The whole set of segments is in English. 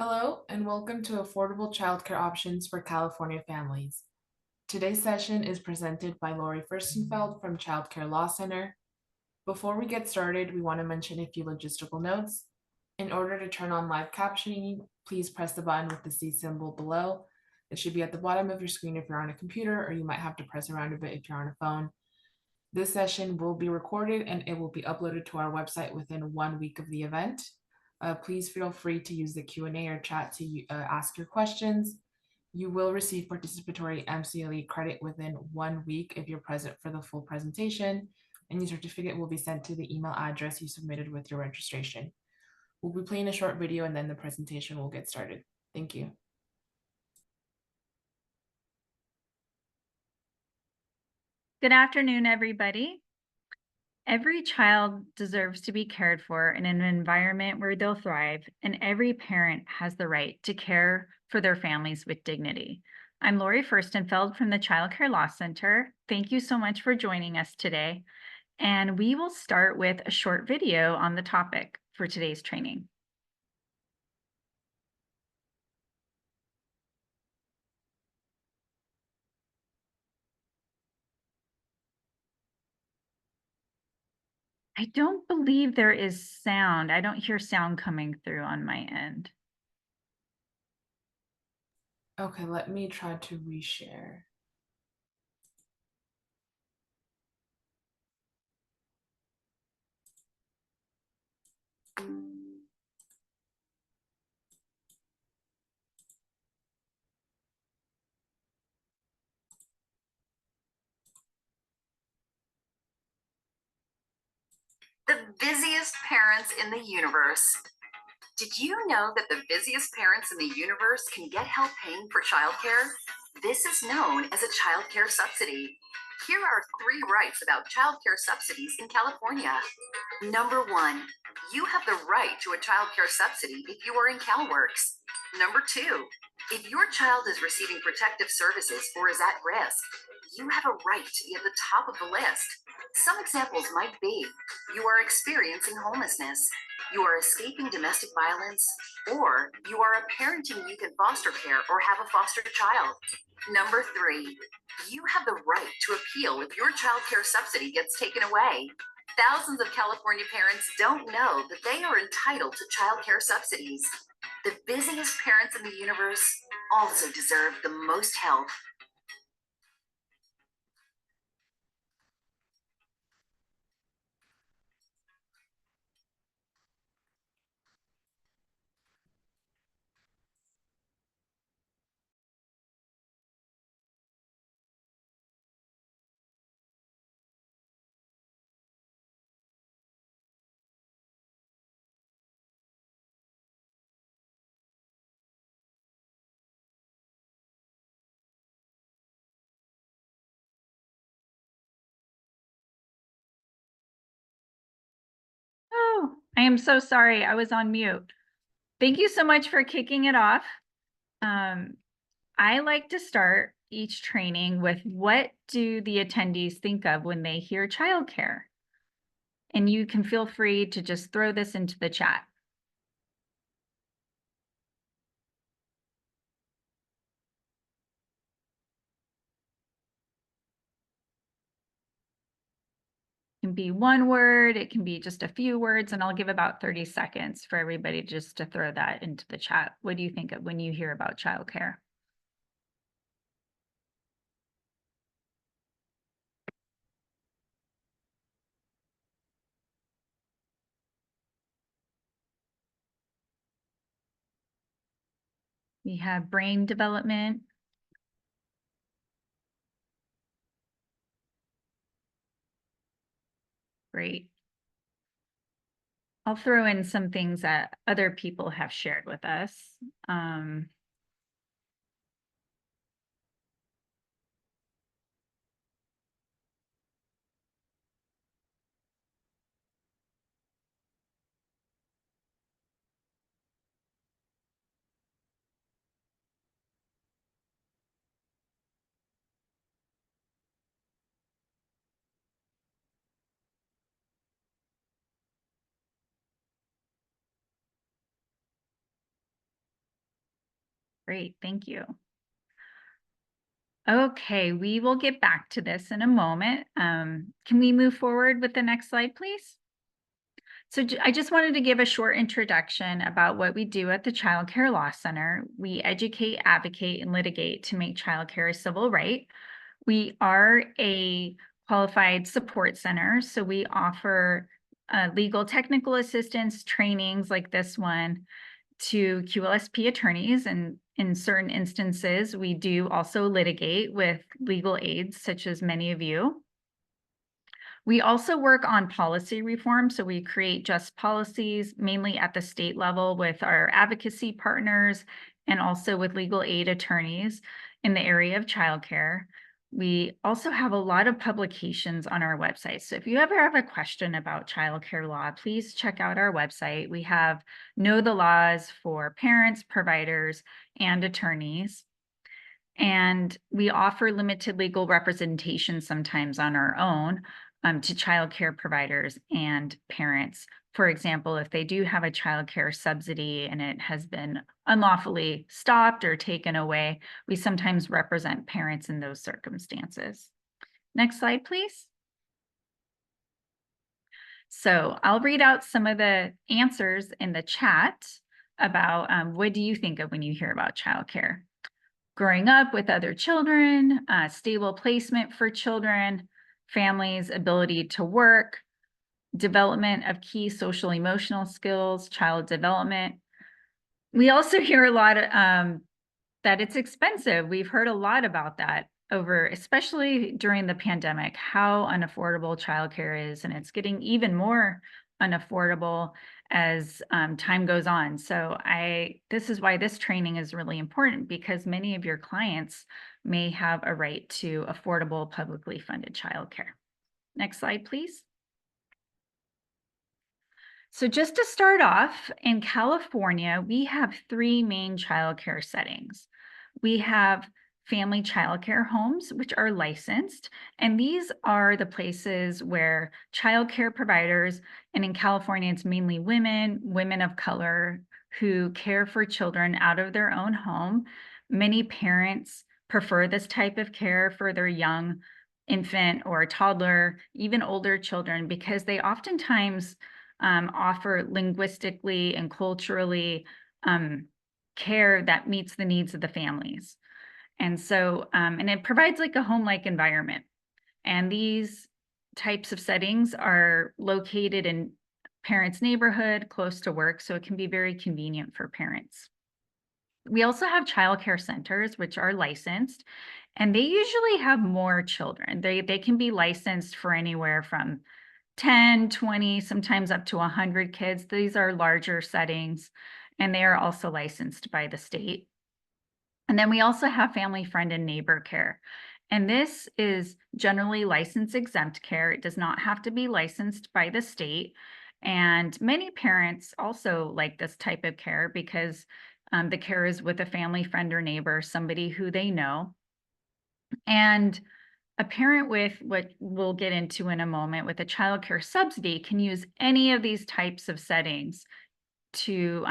Hello, and welcome to Affordable Childcare Options for California Families. Today's session is presented by Laurie Furstenfeld from Childcare Law Center. Before we get started, we want to mention a few logistical notes. In order to turn on live captioning, please press the button with the C symbol below. It should be at the bottom of your screen if you're on a computer, or you might have to press around a bit if you're on a phone. This session will be recorded and it will be uploaded to our website within 1 week of the event. Please feel free to use the Q&A or chat to ask your questions. You will receive participatory MCLE credit within 1 week if you're present for the full presentation, and your certificate will be sent to the email address you submitted with your registration. We'll be playing a short video and then the presentation will get started. Thank you. Good afternoon, everybody. Every child deserves to be cared for in an environment where they'll thrive, and every parent has the right to care for their families with dignity. I'm Laurie Furstenfeld from the Child Care Law Center. Thank you so much for joining us today. And we will start with a short video on the topic for today's training. I don't believe there is sound. I don't hear sound coming through on my end. Okay, let me try to reshare. The busiest parents in the universe. Did you know that the busiest parents in the universe can get help paying for childcare? This is known as a childcare subsidy. Here are 3 rights about childcare subsidies in California. Number 1, you have the right to a childcare subsidy if you are in CalWORKs. Number 2, if your child is receiving protective services or is at risk, you have a right to be at the top of the list. Some examples might be you are experiencing homelessness, you are escaping domestic violence, or you are a parent in youth in foster care or have a foster child. Number 3, you have the right to appeal if your child care subsidy gets taken away. Thousands of California parents don't know that they are entitled to child care subsidies. The busiest parents in the universe also deserve the most help. Oh, I am so sorry. I was on mute. Thank you so much for kicking it off. I like to start each training with what do the attendees think of when they hear childcare? And you can feel free to just throw this into the chat. It can be one word, it can be just a few words, and I'll give about 30 seconds for everybody just to throw that into the chat. What do you think of when you hear about childcare? We have brain development. Great. I'll throw in some things that other people have shared with us. Great, thank you. Okay, we will get back to this in a moment. Can we move forward with the next slide, please? So I just wanted to give a short introduction about what we do at the Child Care Law Center. We educate, advocate, and litigate to make childcare a civil right. We are a qualified support center, so we offer legal technical assistance trainings like this one to QLSP attorneys, and in certain instances, we do also litigate with legal aids, such as many of you. We also work on policy reform, so we create just policies, mainly at the state level with our advocacy partners and also with legal aid attorneys in the area of childcare. We also have a lot of publications on our website. So if you ever have a question about childcare law, please check out our website. We have Know the Laws for parents, providers, and attorneys. And we offer limited legal representation sometimes on our own to childcare providers and parents. For example, if they do have a childcare subsidy and it has been unlawfully stopped or taken away, we sometimes represent parents in those circumstances. Next slide, please. So I'll read out some of the answers in the chat about what do you think of when you hear about childcare? Growing up with other children, stable placement for children, families' ability to work, development of key social emotional skills, child development. We also hear a lot that it's expensive. We've heard a lot about that over, especially during the pandemic, how unaffordable childcare is, and it's getting even more unaffordable as time goes on. So this is why this training is really important, because many of your clients may have a right to affordable, publicly funded childcare. Next slide, please. So just to start off, in California, we have 3 main childcare settings. We have family childcare homes, which are licensed, and these are the places where childcare providers, and in California, it's mainly women of color who care for children out of their own home. Many parents prefer this type of care for their young infant or toddler, even older children, because they oftentimes offer linguistically and culturally care that meets the needs of the families. And so, and it provides like a home-like environment. And these types of settings are located in parents' neighborhood, close to work, so it can be very convenient for parents. We also have childcare centers, which are licensed, and they usually have more children. They can be licensed for anywhere from 10, 20, sometimes up to 100 kids. These are larger settings, and they are also licensed by the state. And then we also have family, friend, and neighbor care. And this is generally license exempt care. It does not have to be licensed by the state. And many parents also like this type of care because the care is with a family, friend, or neighbor, somebody who they know. And a parent with what we'll get into in a moment with a child care subsidy can use any of these types of settings to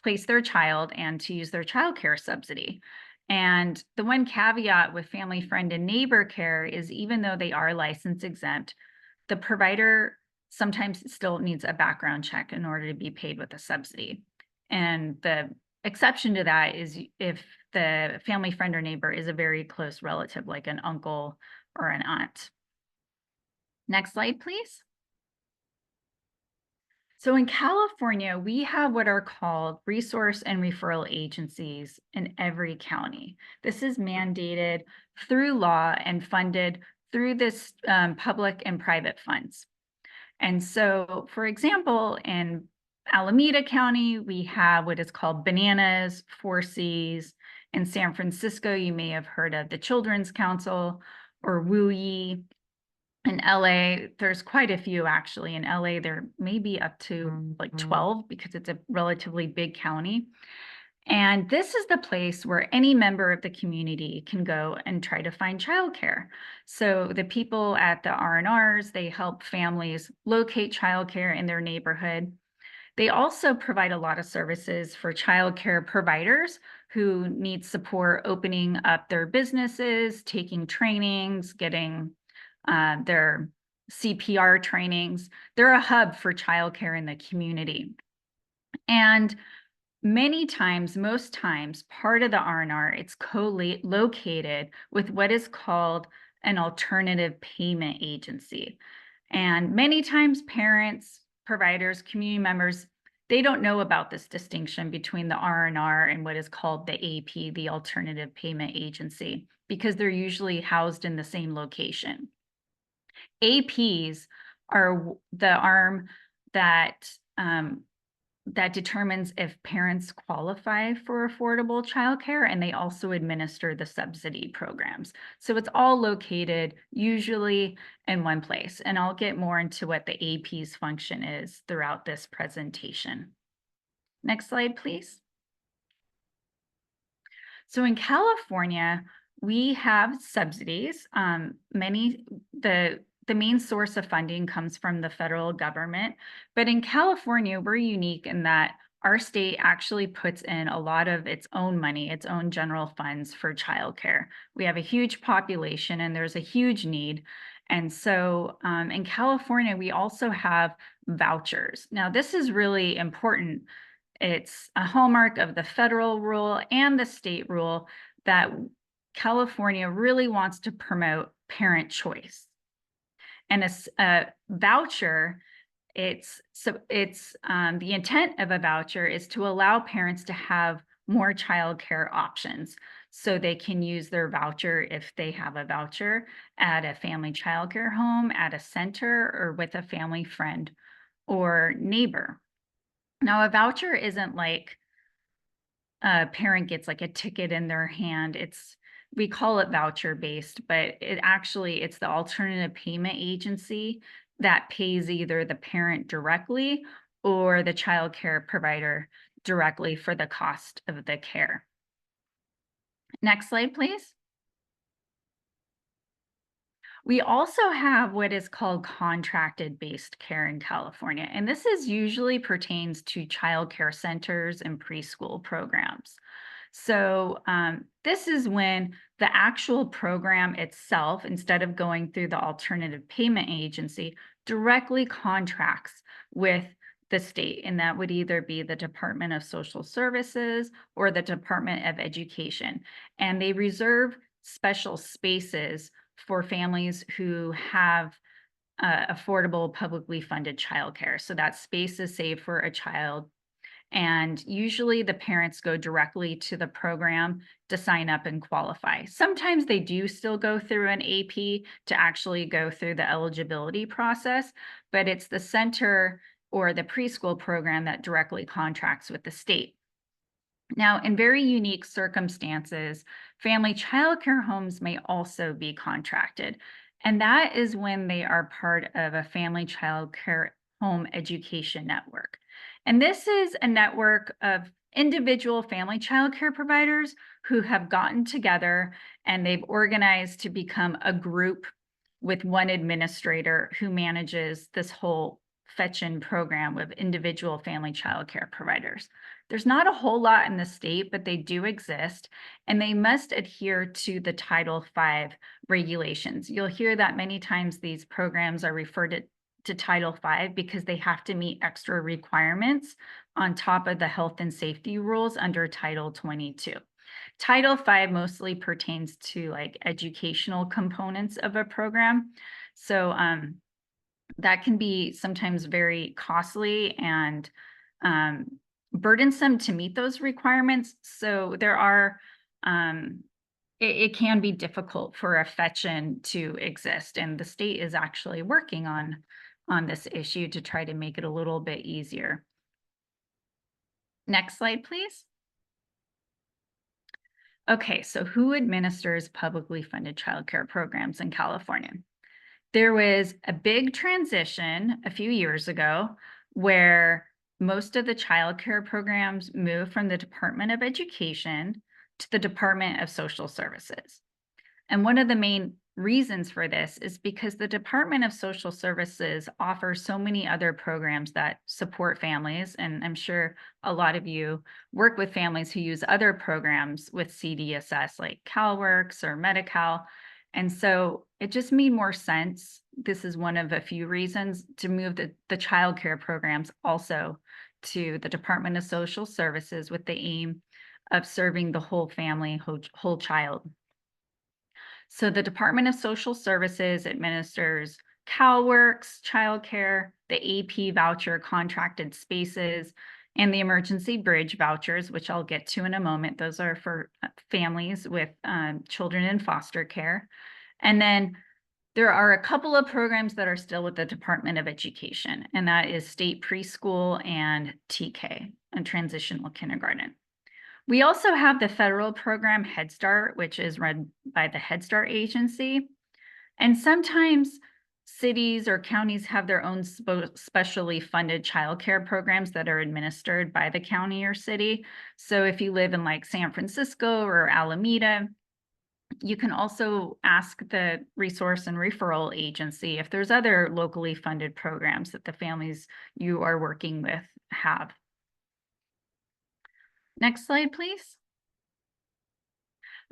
place their child and to use their child care subsidy. And the one caveat with family, friend, and neighbor care is even though they are license exempt, the provider sometimes still needs a background check in order to be paid with a subsidy. And the exception to that is if the family, friend, or neighbor is a very close relative, like an uncle or an aunt. Next slide, please. So in California, we have what are called resource and referral agencies in every county. This is mandated through law and funded through this public and private funds. And so, for example, in Alameda County, we have what is called Bananas, 4Cs. In San Francisco, you may have heard of the Children's Council or WUI. In LA, there's quite a few actually. In LA, there may be up to like 12 because it's a relatively big county. And this is the place where any member of the community can go and try to find childcare. So the people at the R&Rs, they help families locate childcare in their neighborhood. They also provide a lot of services for childcare providers who need support opening up their businesses, taking trainings, getting their CPR trainings. They're a hub for childcare in the community. And many times, most times, part of the R&R, it's co-located with what is called an alternative payment agency. And many times parents, providers, community members, they don't know about this distinction between the R&R and what is called the AP, the alternative payment agency, because they're usually housed in the same location. APs are the arm that that determines if parents qualify for affordable childcare, and they also administer the subsidy programs. So it's all located usually in one place, and I'll get more into what the AP's function is throughout this presentation. Next slide, please. So in California, we have subsidies. The main source of funding comes from the federal government, but in California, we're unique in that our state actually puts in a lot of its own money, its own general funds for childcare. We have a huge population and there's a huge need. And so in California, we also have vouchers. Now, this is really important. It's a hallmark of the federal rule and the state rule that California really wants to promote parent choice. And a voucher, the intent of a voucher is to allow parents to have more childcare options. So they can use their voucher if they have a voucher at a family childcare home, at a center, or with a family friend or neighbor. Now, a voucher isn't like a parent gets like a ticket in their hand. We call it voucher based, but it's the alternative payment agency that pays either the parent directly or the child care provider directly for the cost of the care. Next slide, please. We also have what is called contracted-based care in California, and this usually pertains to child care centers and preschool programs. So this is when the actual program itself, instead of going through the alternative payment agency, directly contracts with the state, and that would either be the Department of Social Services or the Department of Education. And they reserve special spaces for families who have affordable publicly funded childcare. So that space is saved for a child. And usually the parents go directly to the program to sign up and qualify. Sometimes they do still go through an AP to actually go through the eligibility process, but it's the center or the preschool program that directly contracts with the state. Now, in very unique circumstances, family childcare homes may also be contracted, and that is when they are part of a family childcare home education network. And this is a network of individual family childcare providers who have gotten together and they've organized to become a group with one administrator who manages this whole fetch-in program of individual family childcare providers. There's not a whole lot in the state, but they do exist, and they must adhere to the Title V regulations. You'll hear that many times these programs are referred to Title V because they have to meet extra requirements on top of the health and safety rules under Title 22. Title V mostly pertains to like educational components of a program. So that can be sometimes very costly and burdensome to meet those requirements. So there are, it can be difficult for a fetch-in to exist. And the state is actually working on this issue to try to make it a little bit easier. Next slide, please. Okay, so who administers publicly funded childcare programs in California? There was a big transition a few years ago where most of the childcare programs moved from the Department of Education to the Department of Social Services. And one of the main reasons for this is because the Department of Social Services offers so many other programs that support families. And I'm sure a lot of you work with families who use other programs with CDSS like CalWORKs or Medi-Cal. And so it just made more sense. This is one of a few reasons to move the child care programs also to the Department of Social Services with the aim of serving the whole family, whole child. So the Department of Social Services administers CalWORKs, childcare, the AP voucher contracted spaces, and the emergency bridge vouchers, which I'll get to in a moment. Those are for families with children in foster care. And then there are a couple of programs that are still with the Department of Education, and that is state preschool and TK, and transitional kindergarten. We also have the federal program Head Start, which is run by the Head Start agency. And sometimes cities or counties have their own specially funded childcare programs that are administered by the county or city. So if you live in like San Francisco or Alameda, you can also ask the resource and referral agency if there's other locally funded programs that the families you are working with have. Next slide, please.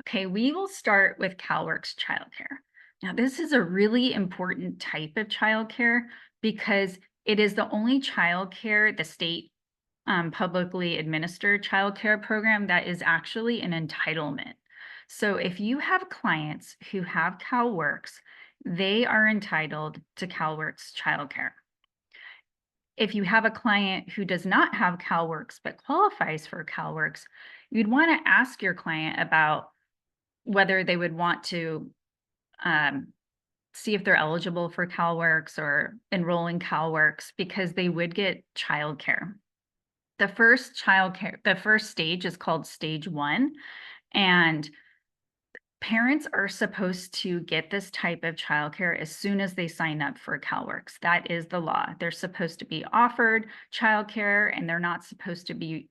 Okay, we will start with CalWORKs childcare. Now, this is a really important type of childcare because it is the only childcare, the state publicly administered childcare program that is actually an entitlement. So if you have clients who have CalWORKs, they are entitled to CalWORKs childcare. If you have a client who does not have CalWORKs but qualifies for CalWORKs, you'd want to ask your client about whether they would want to see if they're eligible for CalWORKs or enroll in CalWORKs because they would get childcare. The first stage is called stage 1, and parents are supposed to get this type of childcare as soon as they sign up for CalWORKs. That is the law. They're supposed to be offered childcare, and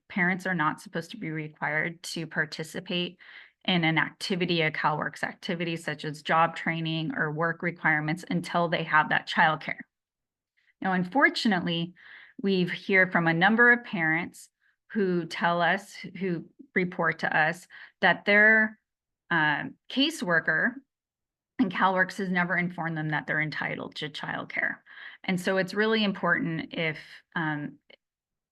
parents are not supposed to be required to participate in an activity, a CalWORKs activity, such as job training or work requirements until they have that childcare. Now, unfortunately, we hear from a number of parents who who report to us that their caseworker in CalWORKs has never informed them that they're entitled to childcare. And so it's really important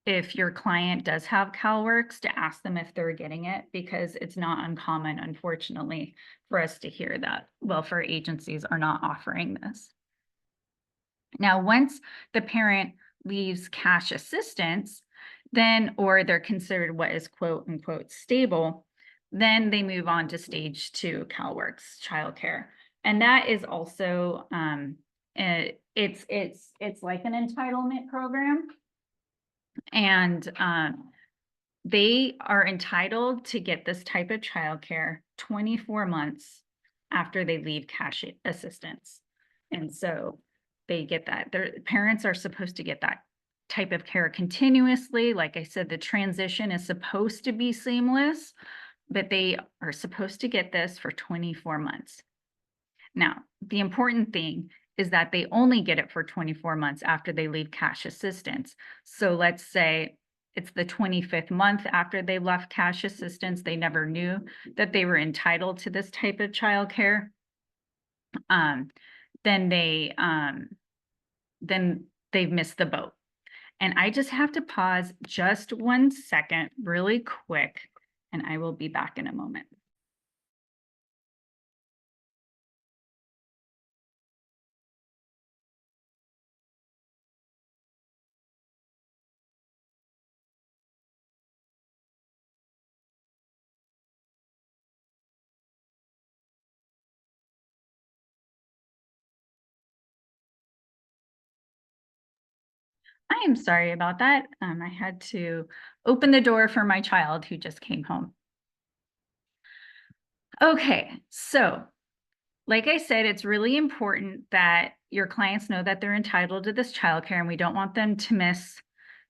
if your client does have CalWORKs to ask them if they're getting it, because it's not uncommon, unfortunately, for us to hear that welfare agencies are not offering this. Now, once the parent leaves cash assistance, or they're considered what is quote unquote stable, then they move on to stage 2 CalWORKs childcare. And that is also, it's like an entitlement program. And they are entitled to get this type of childcare 24 months after they leave cash assistance. And so they get that. Their parents are supposed to get that type of care continuously. Like I said, the transition is supposed to be seamless, but they are supposed to get this for 24 months. Now, the important thing is that they only get it for 24 months after they leave cash assistance. So let's say it's the 25th month after they left cash assistance, they never knew that they were entitled to this type of childcare. Then they've missed the boat. And I just have to pause just 1 second really quick, and I will be back in a moment. I am sorry about that. I had to open the door for my child who just came home. Okay, so like I said, it's really important that your clients know that they're entitled to this childcare, and we don't want them to miss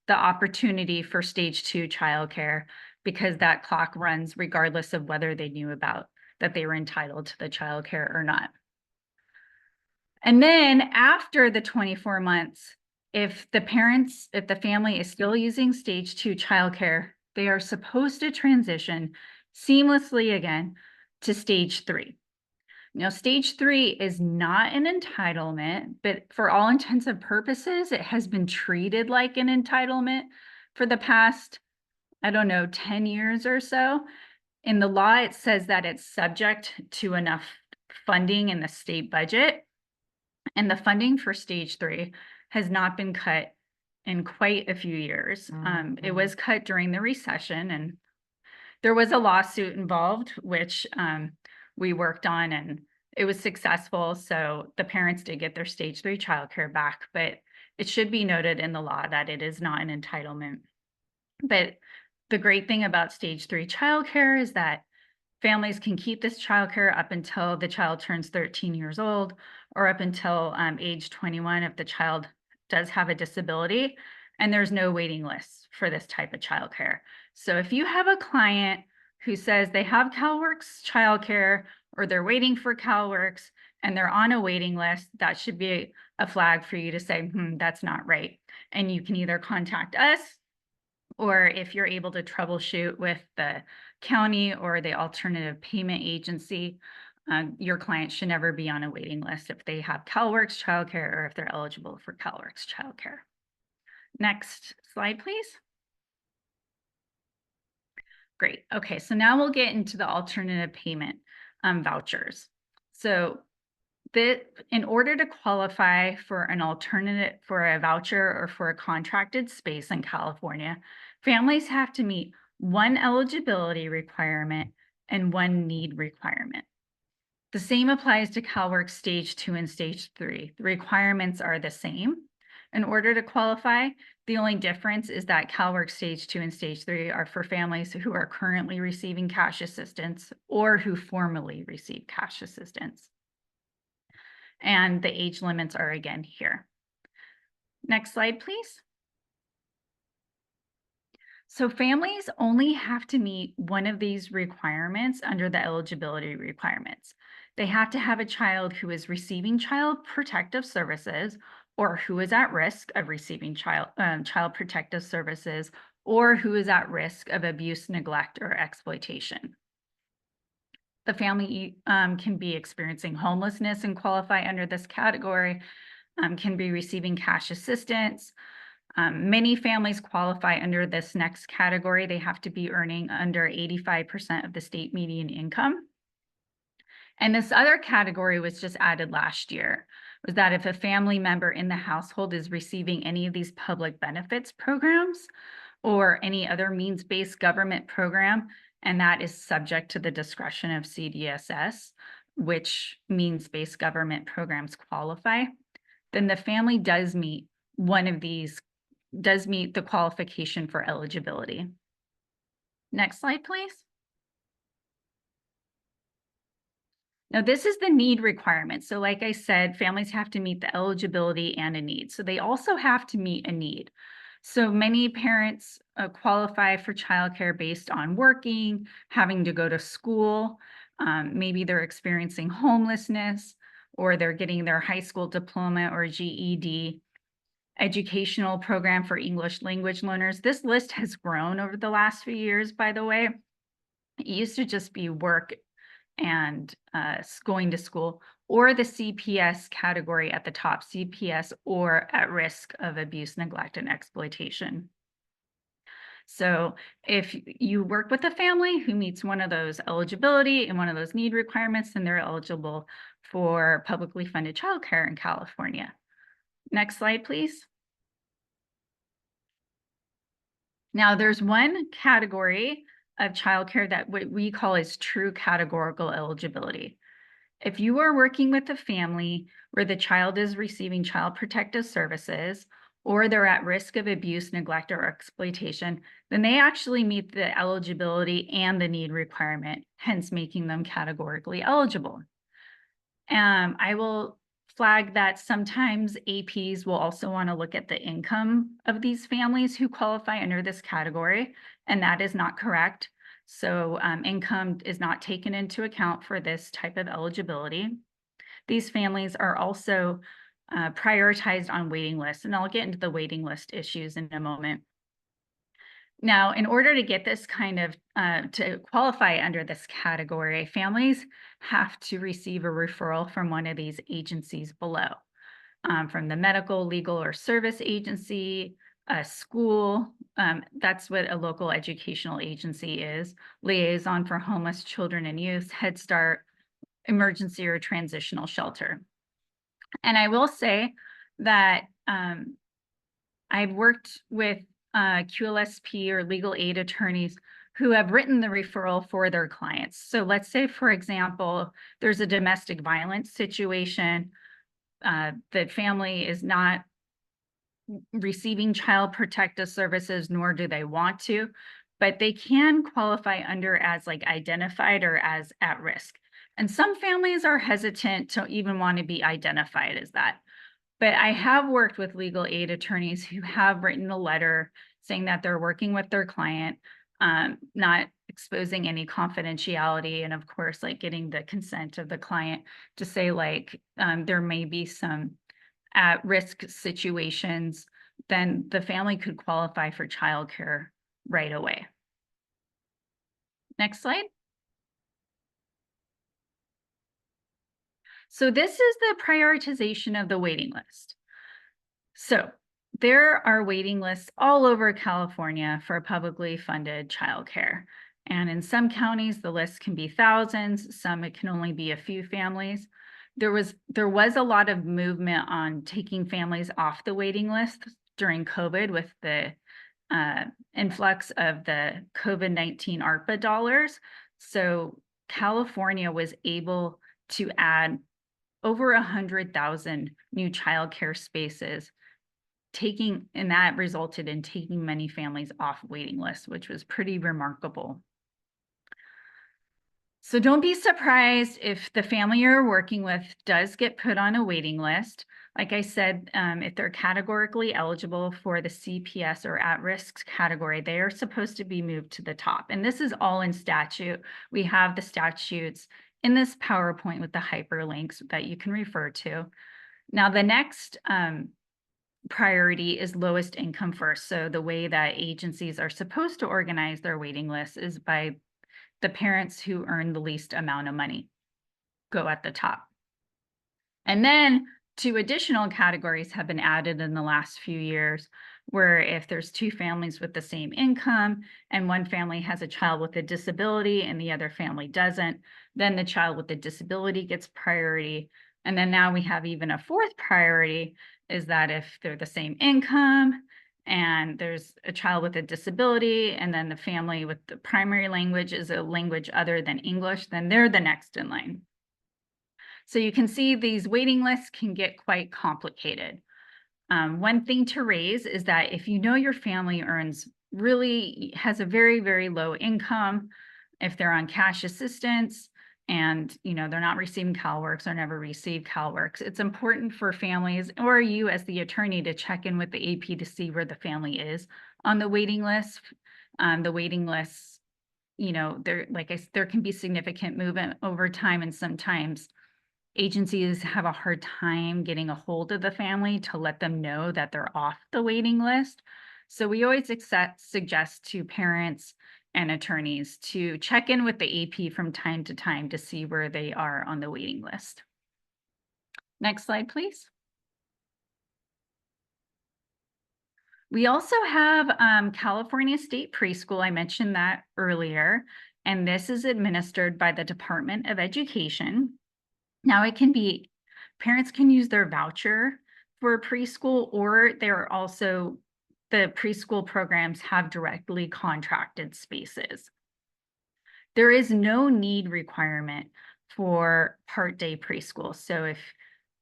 the opportunity for stage 2 childcare because that clock runs regardless of whether they knew about that they were entitled to the childcare or not. And then after the 24 months, if the family is still using stage 2 childcare, they are supposed to transition seamlessly again to stage 3. Now, stage 3 is not an entitlement, but for all intents and purposes, it has been treated like an entitlement for the past, 10 years or so. In the law, it says that it's subject to enough funding in the state budget. And the funding for stage 3 has not been cut in quite a few years. It was cut during the recession, and there was a lawsuit involved, which we worked on, and it was successful. So the parents did get their stage 3 childcare back, but it should be noted in the law that it is not an entitlement. But the great thing about stage 3 childcare is that families can keep this childcare up until the child turns 13 years old, or up until age 21 if the child does have a disability, and there's no waiting list for this type of childcare. So if you have a client who says they have CalWORKs childcare, or they're waiting for CalWORKs and they're on a waiting list, that should be a flag for you to say, that's not right. And you can either contact us, or if you're able to troubleshoot with the county or the alternative payment agency, your client should never be on a waiting list if they have CalWORKs childcare or if they're eligible for CalWORKs childcare. Next slide, please. Great. Okay, so now we'll get into the alternative payment vouchers. So in order to qualify for an alternative, for a voucher or for a contracted space in California, families have to meet one eligibility requirement and one need requirement. The same applies to CalWORKs stage 2 and stage 3. The requirements are the same. In order to qualify, the only difference is that CalWORKs stage 2 and stage 3 are for families who are currently receiving cash assistance or who formerly received cash assistance. And the age limits are again here. Next slide, please. So families only have to meet one of these requirements under the eligibility requirements. They have to have a child who is receiving child protective services, or who is at risk of receiving child protective services, or who is at risk of abuse, neglect, or exploitation. The family can be experiencing homelessness and qualify under this category, can be receiving cash assistance. Many families qualify under this next category. They have to be earning under 85% of the state median income. And this other category was just added last year, was that if a family member in the household is receiving any of these public benefits programs or any other means-based government program, and that is subject to the discretion of CDSS, which means-based government programs qualify, then the family does meet one of these, does meet the qualification for eligibility. Next slide, please. Now, this is the need requirement. So like I said, families have to meet the eligibility and a need. So they also have to meet a need. So many parents qualify for childcare based on working, having to go to school. Maybe they're experiencing homelessness, or they're getting their high school diploma or GED. Educational program for English language learners. This list has grown over the last few years, by the way. It used to just be work and going to school, or the CPS category at the top, CPS or at risk of abuse, neglect, and exploitation. So if you work with a family who meets one of those eligibility and one of those need requirements, then they're eligible for publicly funded childcare in California. Next slide, please. Now, there's one category of childcare that what we call is true categorical eligibility. If you are working with a family where the child is receiving child protective services, or they're at risk of abuse, neglect, or exploitation, then they actually meet the eligibility and the need requirement, hence making them categorically eligible. I will flag that sometimes APs will also want to look at the income of these families who qualify under this category, and that is not correct. So income is not taken into account for this type of eligibility. These families are also prioritized on waiting lists, and I'll get into the waiting list issues in a moment. Now, in order to get this kind of, to qualify under this category, families have to receive a referral from one of these agencies below, from the medical, legal, or service agency, a school, that's what a local educational agency is, liaison for homeless children and youth, Head Start, emergency or transitional shelter. And I will say that I've worked with QLSP or legal aid attorneys who have written the referral for their clients. So let's say, for example, there's a domestic violence situation. The family is not receiving child protective services, nor do they want to, but they can qualify under as like identified or as at risk. And some families are hesitant to even want to be identified as that. But I have worked with legal aid attorneys who have written a letter saying that they're working with their client, not exposing any confidentiality, and of course, like getting the consent of the client to say like there may be some at-risk situations, then the family could qualify for childcare right away. Next slide. So this is the prioritization of the waiting list. So there are waiting lists all over California for publicly funded childcare. And in some counties, the list can be thousands, some it can only be a few families. There was a lot of movement on taking families off the waiting list during COVID with the influx of the COVID-19 ARPA dollars. So California was able to add over 100,000 new childcare spaces, and that resulted in taking many families off waiting lists, which was pretty remarkable. So don't be surprised if the family you're working with does get put on a waiting list. Like I said, if they're categorically eligible for the CPS or at-risk category, they are supposed to be moved to the top. And this is all in statute. We have the statutes in this PowerPoint with the hyperlinks that you can refer to. Now, the next priority is lowest income first. So the way that agencies are supposed to organize their waiting lists is by the parents who earn the least amount of money go at the top. And then 2 additional categories have been added in the last few years, where if there's 2 families with the same income and one family has a child with a disability and the other family doesn't, then the child with the disability gets priority. And then now we have even a 4th priority, is that if they're the same income and there's a child with a disability and then the family with the primary language is a language other than English, then they're the next in line. So you can see these waiting lists can get quite complicated. One thing to raise is that if you know your family has a very, very low income, if they're on cash assistance and they're not receiving CalWORKs or never received CalWORKs, it's important for families or you as the attorney to check in with the AP to see where the family is on the waiting list. The waiting lists, there can be significant movement over time, and sometimes agencies have a hard time getting a hold of the family to let them know that they're off the waiting list. So we always suggest to parents and attorneys to check in with the AP from time to time to see where they are on the waiting list. Next slide, please. We also have California State Preschool. I mentioned that earlier, and this is administered by the Department of Education. Now parents can use their voucher for preschool, or the preschool programs have directly contracted spaces. There is no need requirement for part-day preschool. So if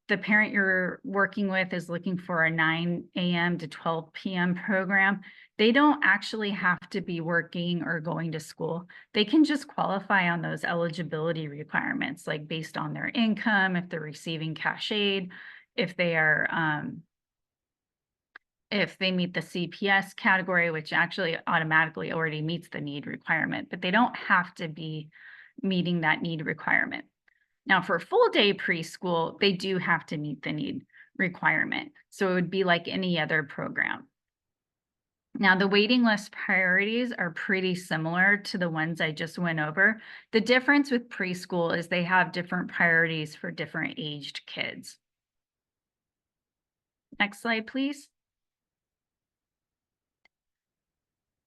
the parent you're working with is looking for a 9 a.m. to 12 p.m. program, they don't actually have to be working or going to school. They can just qualify on those eligibility requirements, like based on their income, if they're receiving cash aid, if they are if they meet the CPS category, which actually automatically already meets the need requirement, but they don't have to be meeting that need requirement. Now, for full day preschool, they do have to meet the need requirement. So it would be like any other program. Now, the waiting list priorities are pretty similar to the ones I just went over. The difference with preschool is they have different priorities for different aged kids. Next slide, please.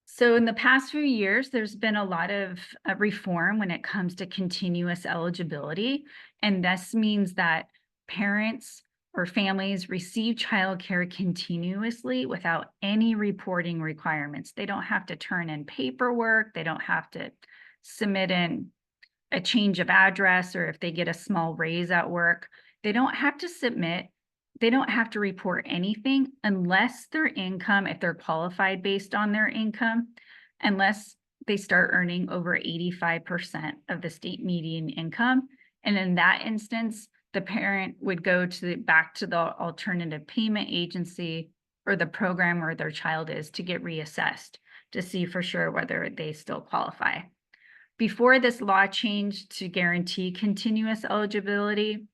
So in the past few years, there's been a lot of reform when it comes to continuous eligibility. And this means that parents or families receive childcare continuously without any reporting requirements. They don't have to turn in paperwork. They don't have to submit in a change of address, or if they get a small raise at work, they don't have to submit. They don't have to report anything unless their income, if they're qualified based on their income, unless they start earning over 85% of the state median income. And in that instance, the parent would go back to the alternative payment agency or the program where their child is to get reassessed to see for sure whether they still qualify. Before this law changed to guarantee continuous eligibility,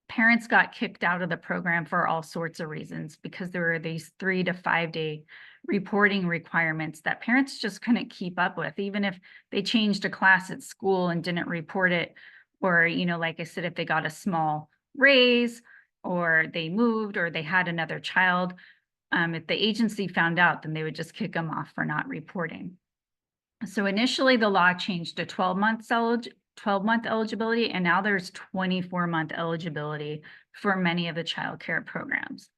parents got kicked out of the program for all sorts of reasons because there were these 3 to 5 day reporting requirements that parents just couldn't keep up with, even if they changed a class at school and didn't report it, or, like I said, if they got a small raise or they moved or they had another child, if the agency found out, then they would just kick them off for not reporting. So initially the law changed to 12-month eligibility, and now there's 24-month eligibility for many of the childcare programs.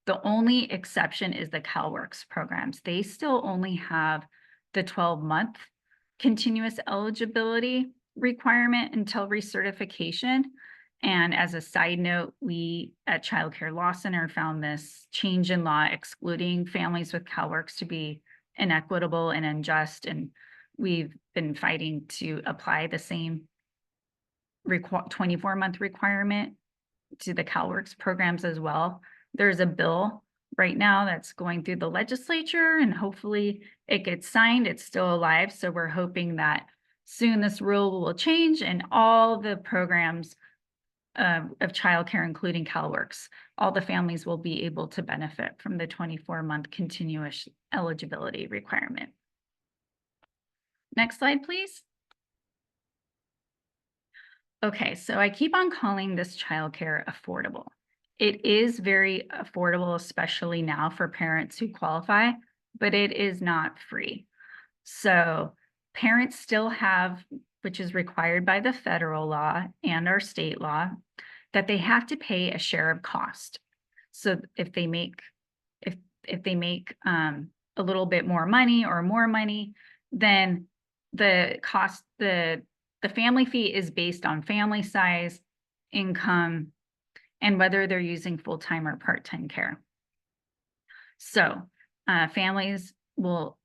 The only exception is the CalWORKs programs. They still only have the 12-month continuous eligibility requirement until recertification. And as a side note, we at Child Care Law Center found this change in law excluding families with CalWORKs to be inequitable and unjust, and we've been fighting to apply the same 24-month requirement to the CalWORKs programs as well. There's a bill right now that's going through the legislature, and hopefully it gets signed. It's still alive, so we're hoping that soon this rule will change and all the programs of childcare, including CalWORKs, all the families will be able to benefit from the 24-month continuous eligibility requirement. Next slide, please. Okay, so I keep on calling this childcare affordable. It is very affordable, especially now for parents who qualify, but it is not free. So parents still have, which is required by the federal law and our state law, that they have to pay a share of cost. So if they make a little bit more money or more money, then the cost, the family fee is based on family size, income, and whether they're using full-time or part-time care. So families will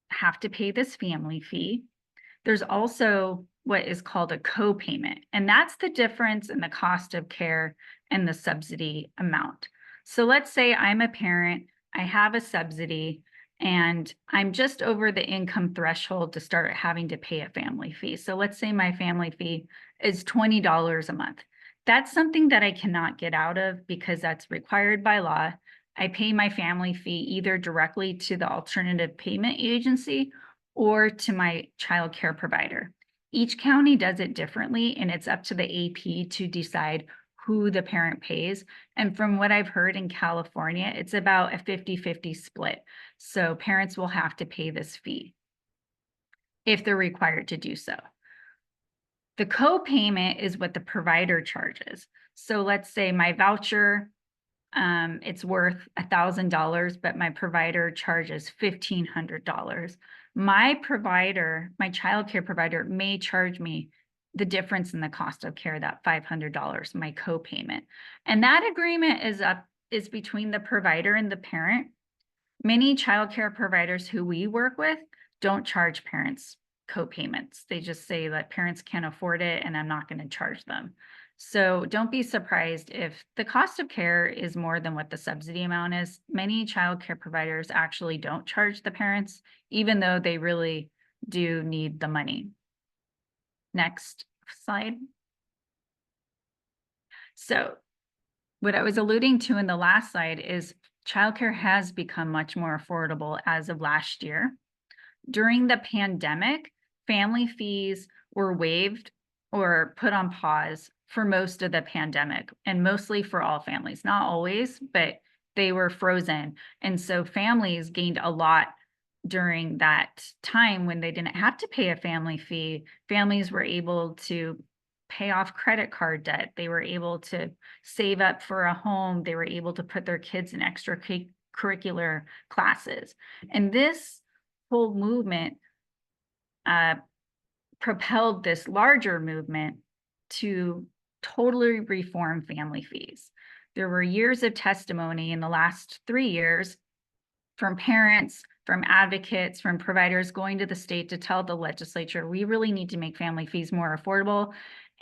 have to pay this family fee. There's also what is called a co-payment, and that's the difference in the cost of care and the subsidy amount. So let's say I'm a parent, I have a subsidy, and I'm just over the income threshold to start having to pay a family fee. So let's say my family fee is $20 a month. That's something that I cannot get out of because that's required by law. I pay my family fee either directly to the alternative payment agency or to my child care provider. Each county does it differently, and it's up to the AP to decide who the parent pays. And from what I've heard in California, it's about a 50-50 split. So parents will have to pay this fee if they're required to do so. The co-payment is what the provider charges. So let's say my voucher, it's worth $1,000, but my provider charges $1,500. My provider, my childcare provider, may charge me the difference in the cost of care, that $500, my co-payment. And that agreement is between the provider and the parent. Many childcare providers who we work with don't charge parents co-payments. They just say that parents can't afford it and I'm not going to charge them. So don't be surprised if the cost of care is more than what the subsidy amount is. Many child care providers actually don't charge the parents, even though they really do need the money. Next slide. So what I was alluding to in the last slide is childcare has become much more affordable as of last year. During the pandemic, family fees were waived or put on pause for most of the pandemic, and mostly for all families, not always, but they were frozen. And so families gained a lot during that time when they didn't have to pay a family fee. Families were able to pay off credit card debt. They were able to save up for a home. They were able to put their kids in extracurricular classes. And this whole movement propelled this larger movement to totally reform family fees. There were years of testimony in the last 3 years from parents, from advocates, from providers going to the state to tell the legislature, we really need to make family fees more affordable.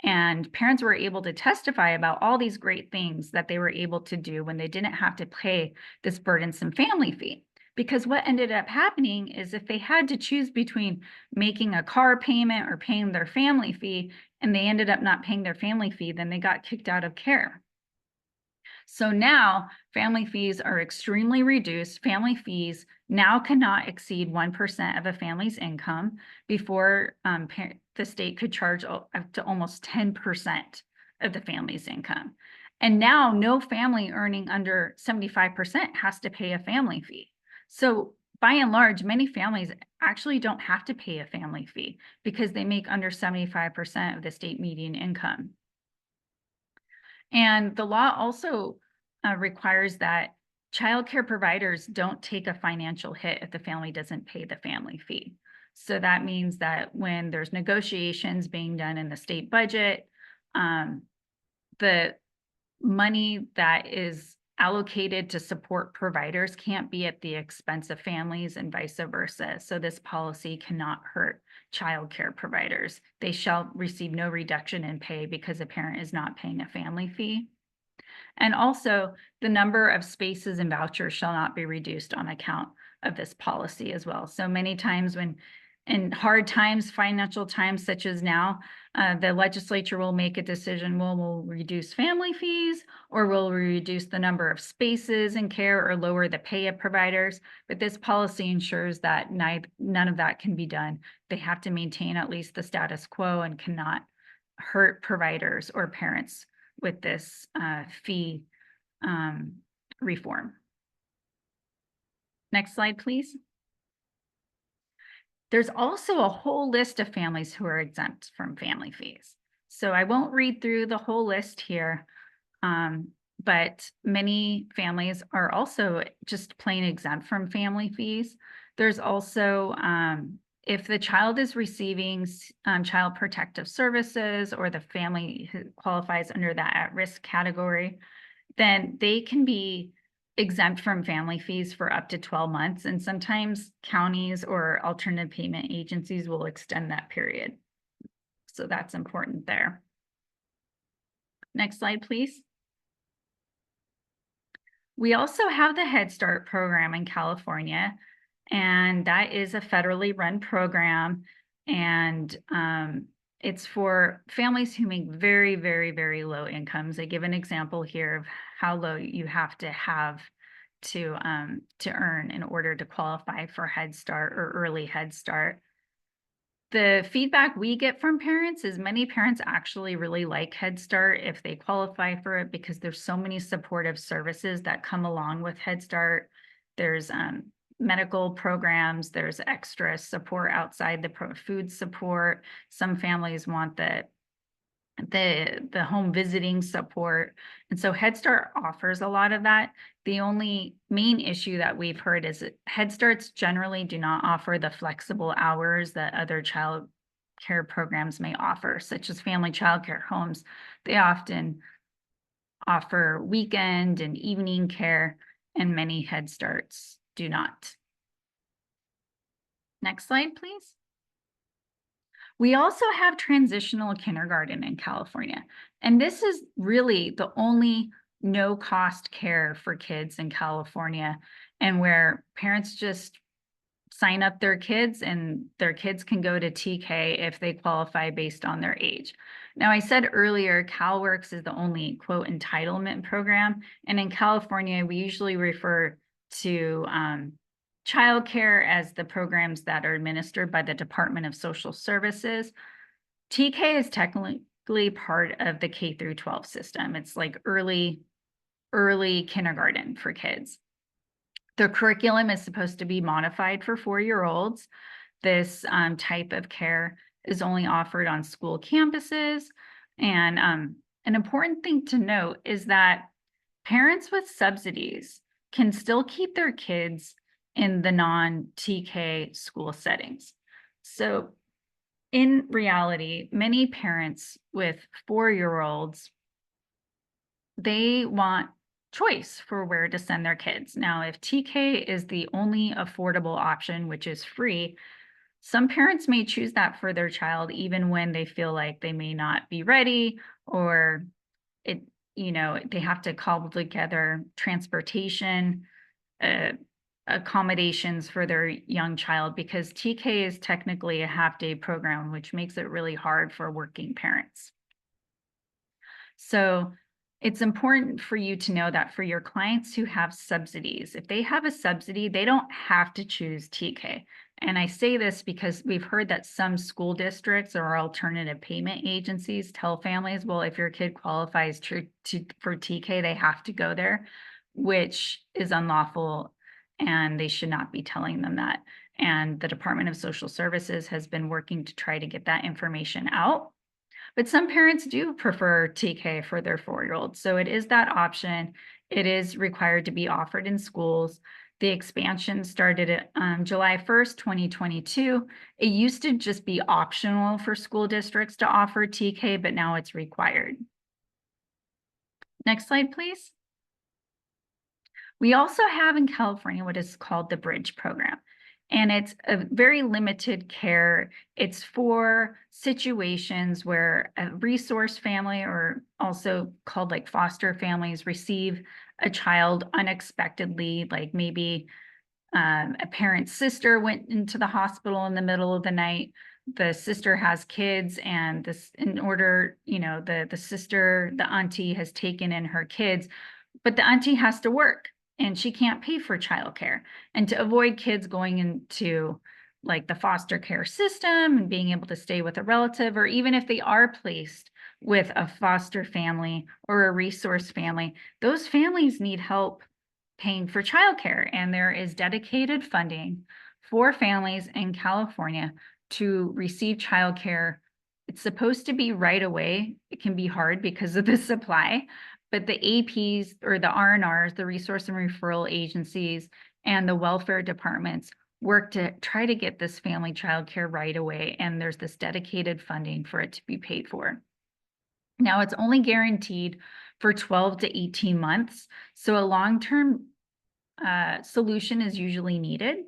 And parents were able to testify about all these great things that they were able to do when they didn't have to pay this burdensome family fee. Because what ended up happening is if they had to choose between making a car payment or paying their family fee, and they ended up not paying their family fee, then they got kicked out of care. So now family fees are extremely reduced. Family fees now cannot exceed 1% of a family's income. Before, the state could charge up to almost 10% of the family's income. And now no family earning under 75% has to pay a family fee. So by and large, many families actually don't have to pay a family fee because they make under 75% of the state median income. And the law also requires that childcare providers don't take a financial hit if the family doesn't pay the family fee. So that means that when there's negotiations being done in the state budget, the money that is allocated to support providers can't be at the expense of families and vice versa. So this policy cannot hurt childcare providers. They shall receive no reduction in pay because a parent is not paying a family fee. And also, the number of spaces and vouchers shall not be reduced on account of this policy as well. So many times when in hard times, financial times such as now, the legislature will make a decision, well, we'll reduce family fees, or we'll reduce the number of spaces in care or lower the pay of providers. But this policy ensures that none of that can be done. They have to maintain at least the status quo and cannot hurt providers or parents with this fee reform. Next slide, please. There's also a whole list of families who are exempt from family fees. So I won't read through the whole list here, but many families are also just plain exempt from family fees. There's also, if the child is receiving child protective services or the family who qualifies under that at-risk category, then they can be exempt from family fees for up to 12 months. And sometimes counties or alternative payment agencies will extend that period. So that's important there. Next slide, please. We also have the Head Start program in California, and that is a federally run program. And it's for families who make very, very, very low incomes. I give an example here of how low you have to earn in order to qualify for Head Start or early Head Start. The feedback we get from parents is many parents actually really like Head Start if they qualify for it because there's so many supportive services that come along with Head Start. There's medical programs, there's extra support outside the food support. Some families want the home visiting support. And so Head Start offers a lot of that. The only main issue that we've heard is that Head Starts generally do not offer the flexible hours that other child care programs may offer, such as family child care homes. They often offer weekend and evening care, and many Head Starts do not. Next slide, please. We also have transitional kindergarten in California, and this is really the only no-cost care for kids in California, and where parents just sign up their kids and their kids can go to TK if they qualify based on their age. Now, I said earlier, CalWORKs is the only quote entitlement program. And in California, we usually refer to childcare as the programs that are administered by the Department of Social Services. TK is technically part of the K through 12 system. It's like early kindergarten for kids. The curriculum is supposed to be modified for 4-year-olds. This type of care is only offered on school campuses. And an important thing to note is that parents with subsidies can still keep their kids in the non-TK school settings. So in reality, many parents with 4-year-olds, they want choice for where to send their kids. Now, if TK is the only affordable option, which is free, some parents may choose that for their child, even when they feel like they may not be ready, or they have to cobble together transportation, accommodations for their young child, because TK is technically a half-day program, which makes it really hard for working parents. So it's important for you to know that for your clients who have subsidies, if they have a subsidy, they don't have to choose TK. And I say this because we've heard that some school districts or alternative payment agencies tell families, well, if your kid qualifies for TK, they have to go there, which is unlawful, and they should not be telling them that. And the Department of Social Services has been working to try to get that information out. But some parents do prefer TK for their 4-year-olds. So it is that option. It is required to be offered in schools. The expansion started at July 1st, 2022. It used to just be optional for school districts to offer TK, but now it's required. Next slide, please. We also have in California what is called the Bridge program. And it's a very limited care. It's for situations where a resource family, or also called like foster families, receive a child unexpectedly, like maybe a parent's sister went into the hospital in the middle of the night. The sister has kids, and this, in order, the sister, the auntie has taken in her kids, but the auntie has to work and she can't pay for childcare. And to avoid kids going into like the foster care system and being able to stay with a relative, or even if they are placed with a foster family or a resource family, those families need help paying for childcare. And there is dedicated funding for families in California to receive childcare. It's supposed to be right away. It can be hard because of the supply, but the APs, or the R&Rs, the resource and referral agencies, and the welfare departments work to try to get this family childcare right away. And there's this dedicated funding for it to be paid for. Now, it's only guaranteed for 12 to 18 months. So a long-term solution is usually needed.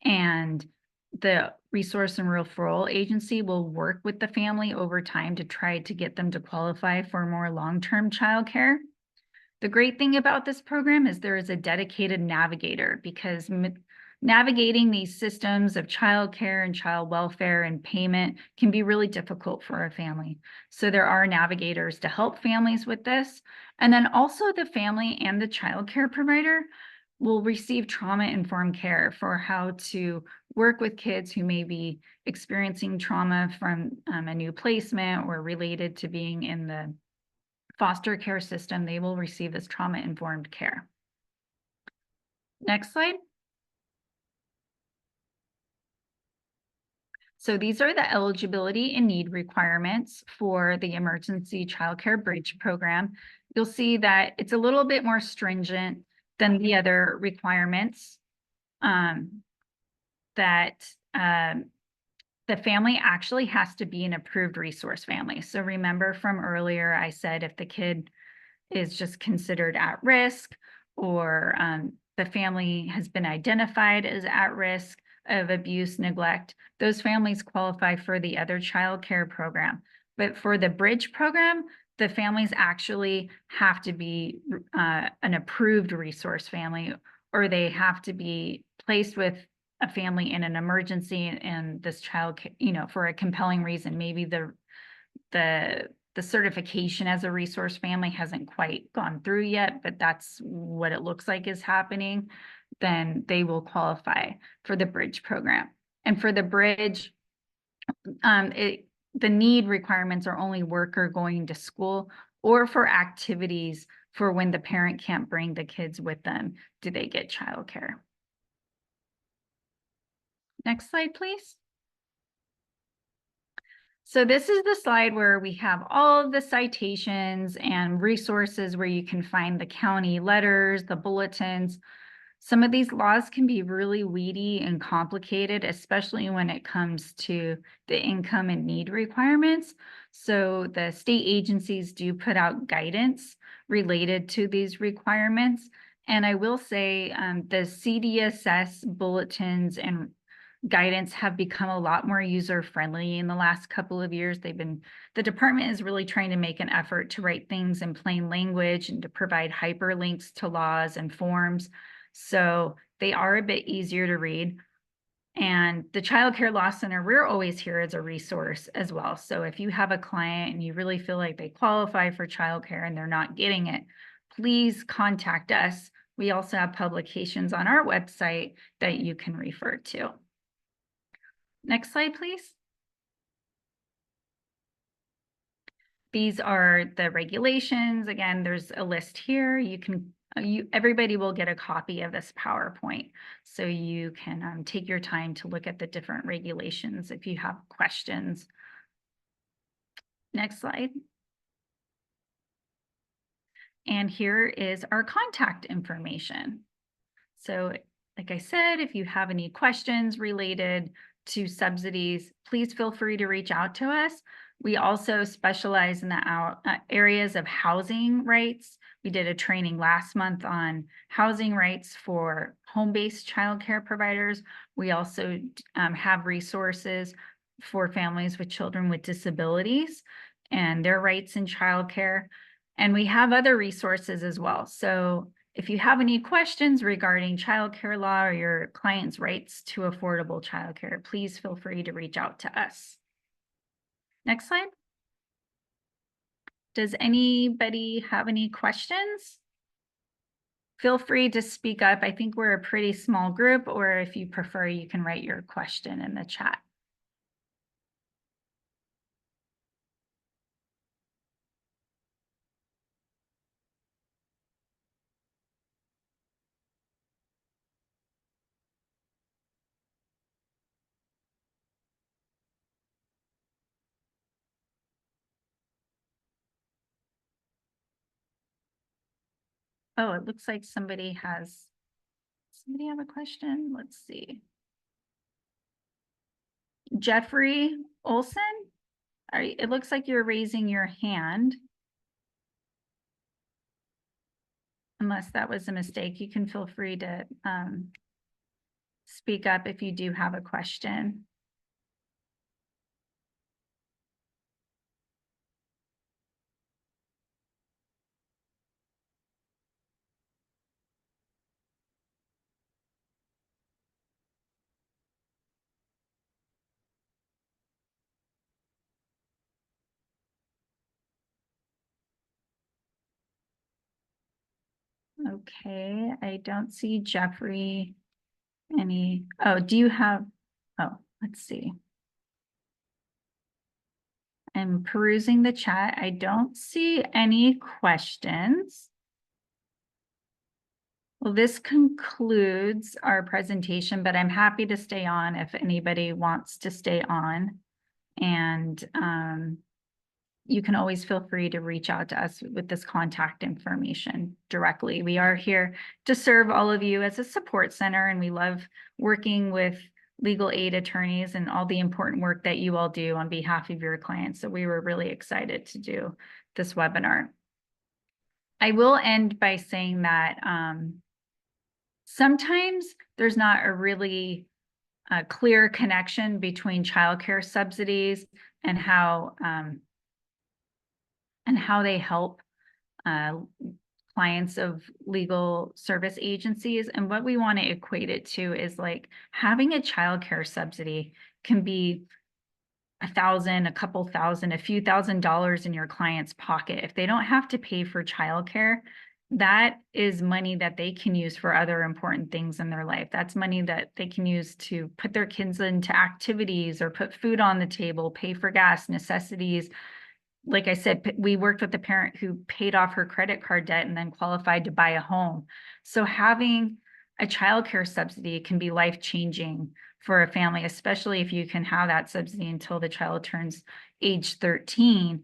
And the resource and referral agency will work with the family over time to try to get them to qualify for more long-term childcare. The great thing about this program is there is a dedicated navigator, because navigating these systems of childcare and child welfare and payment can be really difficult for a family. So there are navigators to help families with this. And then also the family and the childcare provider will receive trauma-informed care for how to work with kids who may be experiencing trauma from a new placement or related to being in the foster care system. They will receive this trauma-informed care. Next slide. So these are the eligibility and need requirements for the Emergency Childcare Bridge program. You'll see that it's a little bit more stringent than the other requirements, that the family actually has to be an approved resource family. So remember from earlier, I said if the kid is just considered at risk, or the family has been identified as at risk, of abuse, neglect, those families qualify for the other child care program. But for the bridge program, the families actually have to be an approved resource family, or they have to be placed with a family in an emergency, and this child, for a compelling reason. Maybe the certification as a resource family hasn't quite gone through yet, but that's what it looks like is happening. Then they will qualify for the bridge program. And for the bridge, the need requirements are only worker going to school, or for activities for when the parent can't bring the kids with them, do they get childcare? Next slide, please. So this is the slide where we have all of the citations and resources where you can find the county letters, the bulletins. Some of these laws can be really weedy and complicated, especially when it comes to the income and need requirements. So the state agencies do put out guidance related to these requirements. And I will say the CDSS bulletins and guidance have become a lot more user-friendly in the last couple of years. The department is really trying to make an effort to write things in plain language and to provide hyperlinks to laws and forms. So they are a bit easier to read. And the Child Care Law Center, we're always here as a resource as well. So if you have a client and you really feel like they qualify for childcare and they're not getting it, please contact us. We also have publications on our website that you can refer to. Next slide, please. These are the regulations. Again, there's a list here. You can, everybody will get a copy of this PowerPoint, so you can take your time to look at the different regulations if you have questions. Next slide. And here is our contact information. So, like I said, if you have any questions related to subsidies, please feel free to reach out to us. We also specialize in the areas of housing rights. We did a training last month on housing rights for home-based childcare providers. We also have resources for families with children with disabilities and their rights in childcare. And we have other resources as well. So if you have any questions regarding childcare law or your client's rights to affordable childcare, please feel free to reach out to us. Next slide. Does anybody have any questions? Feel free to speak up. I think we're a pretty small group, or if you prefer, you can write your question in the chat. Oh, it looks like somebody have a question? Let's see. Jeffrey Olson, it looks like you're raising your hand. Unless that was a mistake, you can feel free to speak up if you do have a question. Okay, I don't see Jeffrey do you have, let's see. I'm perusing the chat. I don't see any questions. Well, this concludes our presentation, but I'm happy to stay on if anybody wants to stay on. And you can always feel free to reach out to us with this contact information directly. We are here to serve all of you as a support center, and we love working with legal aid attorneys and all the important work that you all do on behalf of your clients. So we were really excited to do this webinar. I will end by saying that sometimes there's not a really a clear connection between childcare subsidies and how they help clients of legal service agencies. And what we want to equate it to is like having a childcare subsidy can be $1,000, a couple thousand, a few $1,000s in your client's pocket. If they don't have to pay for childcare, that is money that they can use for other important things in their life. That's money that they can use to put their kids into activities or put food on the table, pay for gas, necessities. Like I said, we worked with a parent who paid off her credit card debt and then qualified to buy a home. So having a childcare subsidy can be life-changing for a family, especially if you can have that subsidy until the child turns age 13.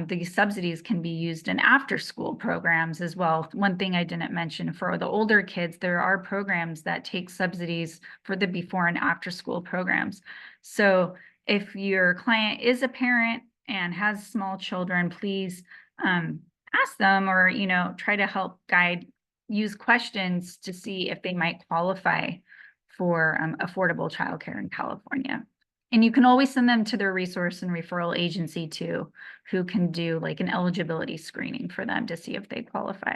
These subsidies can be used in after-school programs as well. One thing I didn't mention, for the older kids, there are programs that take subsidies for the before and after-school programs. So if your client is a parent and has small children, please ask them, or try to help guide, use questions to see if they might qualify for affordable childcare in California. And you can always send them to their resource and referral agency too, who can do like an eligibility screening for them to see if they qualify.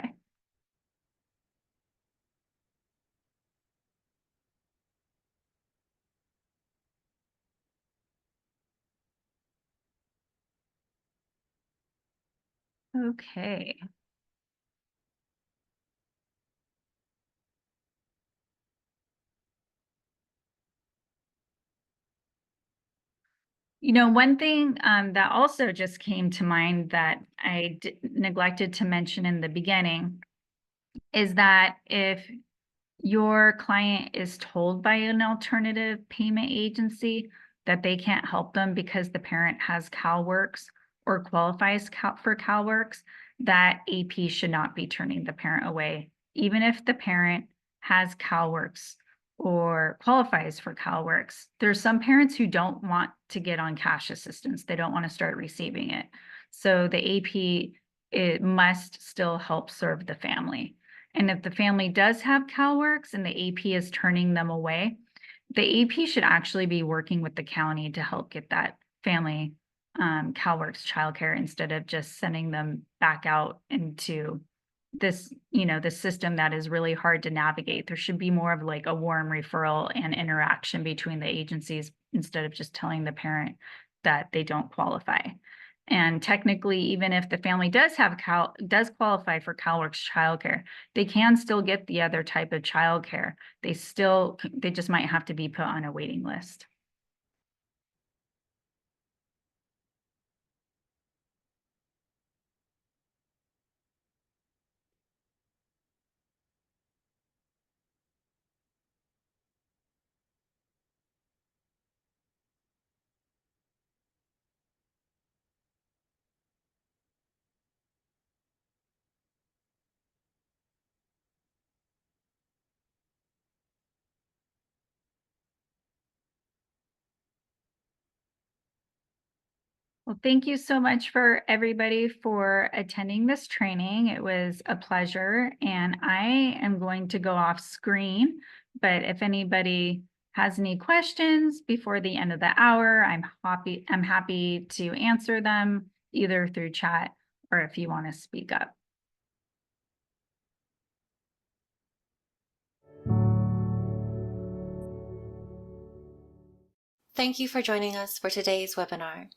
Okay. One thing that also just came to mind that I neglected to mention in the beginning is that if your client is told by an alternative payment agency that they can't help them because the parent has CalWORKs or qualifies for CalWORKs, that AP should not be turning the parent away, even if the parent has CalWORKs or qualifies for CalWORKs. There's some parents who don't want to get on cash assistance. They don't want to start receiving it. So the AP, it must still help serve the family. And if the family does have CalWORKs and the AP is turning them away, the AP should actually be working with the county to help get that family CalWORKs childcare, instead of just sending them back out into this, the system that is really hard to navigate. There should be more of like a warm referral and interaction between the agencies, instead of just telling the parent that they don't qualify. And technically, even if the family does qualify for CalWORKs childcare, they can still get the other type of childcare. They just might have to be put on a waiting list. Well, thank you so much for everybody for attending this training. It was a pleasure, and I am going to go off screen, but if anybody has any questions before the end of the hour, I'm happy to answer them either through chat or if you want to speak up. Thank you for joining us for today's webinar.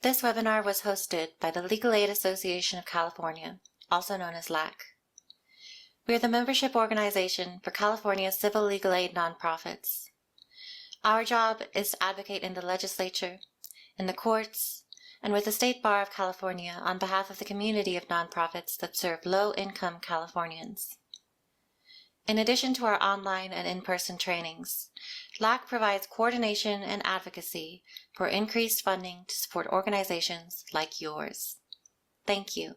This webinar was hosted by the Legal Aid Association of California, also known as LAAC. We are the membership organization for California's civil legal aid nonprofits. Our job is to advocate in the legislature, in the courts, and with the State Bar of California on behalf of the community of nonprofits that serve low-income Californians. In addition to our online and in-person trainings, LAAC provides coordination and advocacy for increased funding to support organizations like yours. Thank you.